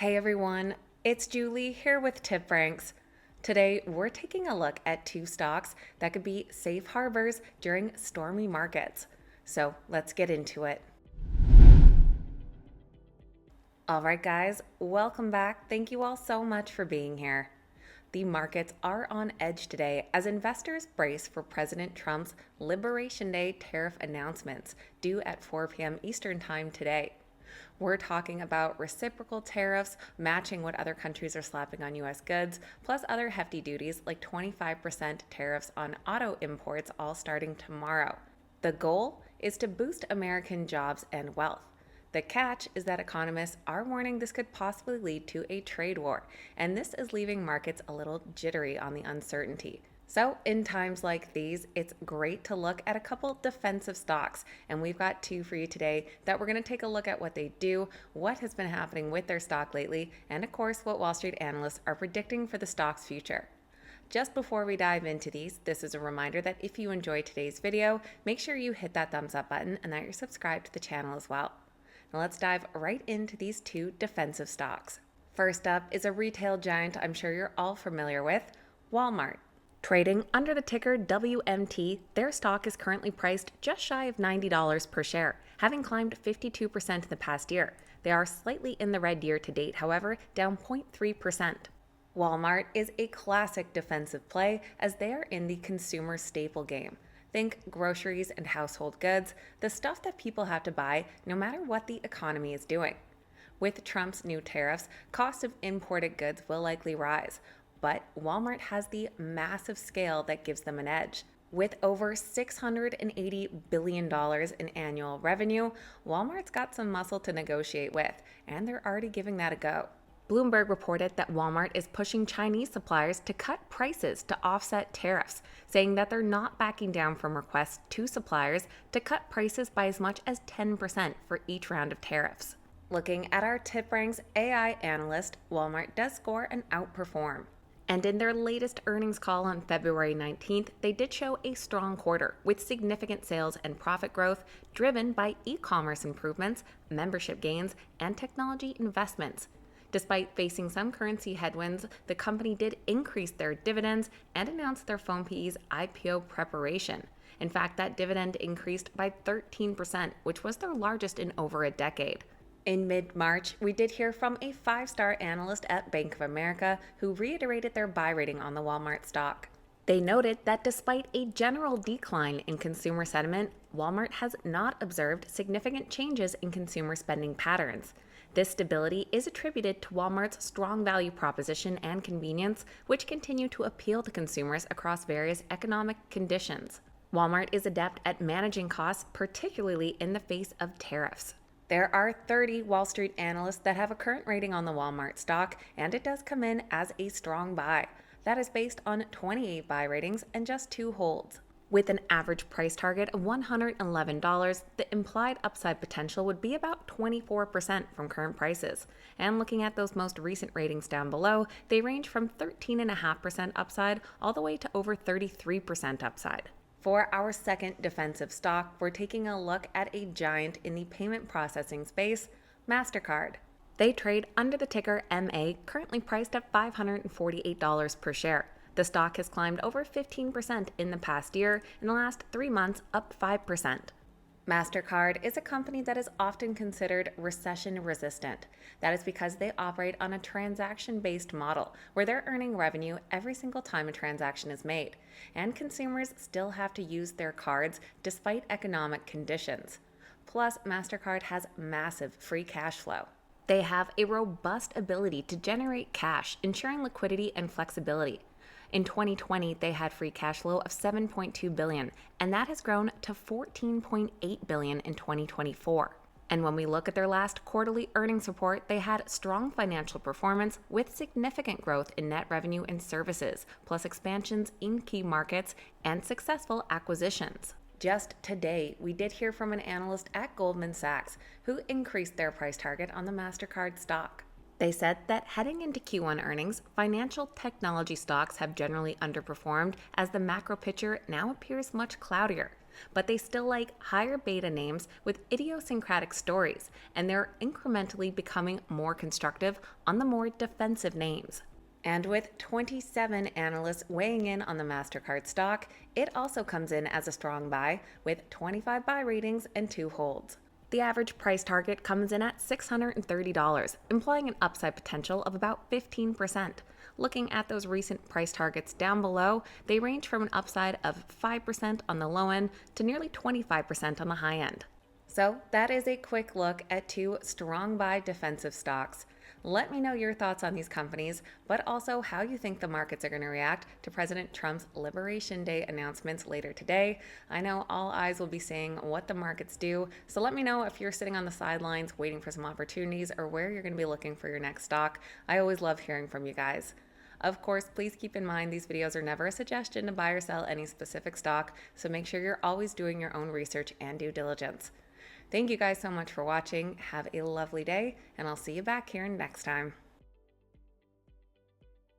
Hey everyone, it's Julie here with TipRanks. Today we're taking a look at two stocks that could be safe harbors during stormy markets. So let's get into it. Alright guys, welcome back. Thank you all so much for being here. The markets are on edge today as investors brace for President Trump's Liberation Day tariff announcements due at 4 p.m. Eastern Time today. We're talking about reciprocal tariffs matching what other countries are slapping on U.S. goods, plus other hefty duties like 25% tariffs on auto imports, all starting tomorrow. The goal is to boost American jobs and wealth. The catch is that economists are warning this could possibly lead to a trade war, and this is leaving markets a little jittery on the uncertainty. So in times like these, it's great to look at a couple defensive stocks, and we've got two for you today that we're going to take a look at what they do, what has been happening with their stock lately, and of course what Wall Street analysts are predicting for the stock's future. Just before we dive into these, this is a reminder that if you enjoyed today's video, make sure you hit that thumbs up button and that you're subscribed to the channel as well. Now let's dive right into these two defensive stocks. First up is a retail giant I'm sure you're all familiar with, Walmart. Trading under the ticker WMT, their stock is currently priced just shy of $90 per share, having climbed 52% in the past year. They are slightly in the red year to date, however, down 0.3%. Walmart is a classic defensive play as they are in the consumer staple game. Think groceries and household goods, the stuff that people have to buy no matter what the economy is doing. With Trump's new tariffs, costs of imported goods will likely rise. But Walmart has the massive scale that gives them an edge. With over $680 billion in annual revenue, Walmart's got some muscle to negotiate with, and they're already giving that a go. Bloomberg reported that Walmart is pushing Chinese suppliers to cut prices to offset tariffs, saying that they're not backing down from requests to suppliers to cut prices by as much as 10% for each round of tariffs. Looking at our TipRanks AI analyst, Walmart does score an outperform. And in their latest earnings call on February 19th, they did show a strong quarter with significant sales and profit growth driven by e-commerce improvements, membership gains, and technology investments. Despite facing some currency headwinds, the company did increase their dividends and announced their phone PE's IPO preparation. In fact, that dividend increased by 13%, which was their largest in over a decade. In mid-March, we did hear from a 5-star analyst at Bank of America who reiterated their buy rating on the Walmart stock. They noted that despite a general decline in consumer sentiment, Walmart has not observed significant changes in consumer spending patterns. This stability is attributed to Walmart's strong value proposition and convenience, which continue to appeal to consumers across various economic conditions. Walmart is adept at managing costs, particularly in the face of tariffs. There are 30 Wall Street analysts that have a current rating on the Walmart stock, and it does come in as a strong buy. That is based on 28 buy ratings and just 2 holds. With an average price target of $111, the implied upside potential would be about 24% from current prices. And looking at those most recent ratings down below, they range from 13.5% upside all the way to over 33% upside. For our second defensive stock, we're taking a look at a giant in the payment processing space, MasterCard. They trade under the ticker MA, currently priced at $548 per share. The stock has climbed over 15% in the past year, in the last 3 months up 5%. MasterCard is a company that is often considered recession resistant. That is because they operate on a transaction-based model where they're earning revenue every single time a transaction is made, and consumers still have to use their cards despite economic conditions. Plus, MasterCard has massive free cash flow. They have a robust ability to generate cash, ensuring liquidity and flexibility. In 2020, they had free cash flow of $7.2 billion, and that has grown to $14.8 billion in 2024. And when we look at their last quarterly earnings report, they had strong financial performance with significant growth in net revenue and services, plus expansions in key markets and successful acquisitions. Just today, we did hear from an analyst at Goldman Sachs who increased their price target on the MasterCard stock. They said that heading into Q1 earnings, financial technology stocks have generally underperformed as the macro picture now appears much cloudier. But they still like higher beta names with idiosyncratic stories, and they're incrementally becoming more constructive on the more defensive names. And with 27 analysts weighing in on the MasterCard stock, it also comes in as a strong buy with 25 buy ratings and 2 holds. The average price target comes in at $630, implying an upside potential of about 15%. Looking at those recent price targets down below, they range from an upside of 5% on the low end to nearly 25% on the high end. So that is a quick look at 2 strong buy defensive stocks. Let me know your thoughts on these companies, but also how you think the markets are going to react to President Trump's Liberation Day announcements later today. I know all eyes will be seeing what the markets do, so let me know if you're sitting on the sidelines waiting for some opportunities or where you're going to be looking for your next stock. I always love hearing from you guys. Of course, please keep in mind these videos are never a suggestion to buy or sell any specific stock, so make sure you're always doing your own research and due diligence. Thank you guys so much for watching. Have a lovely day, and I'll see you back here next time.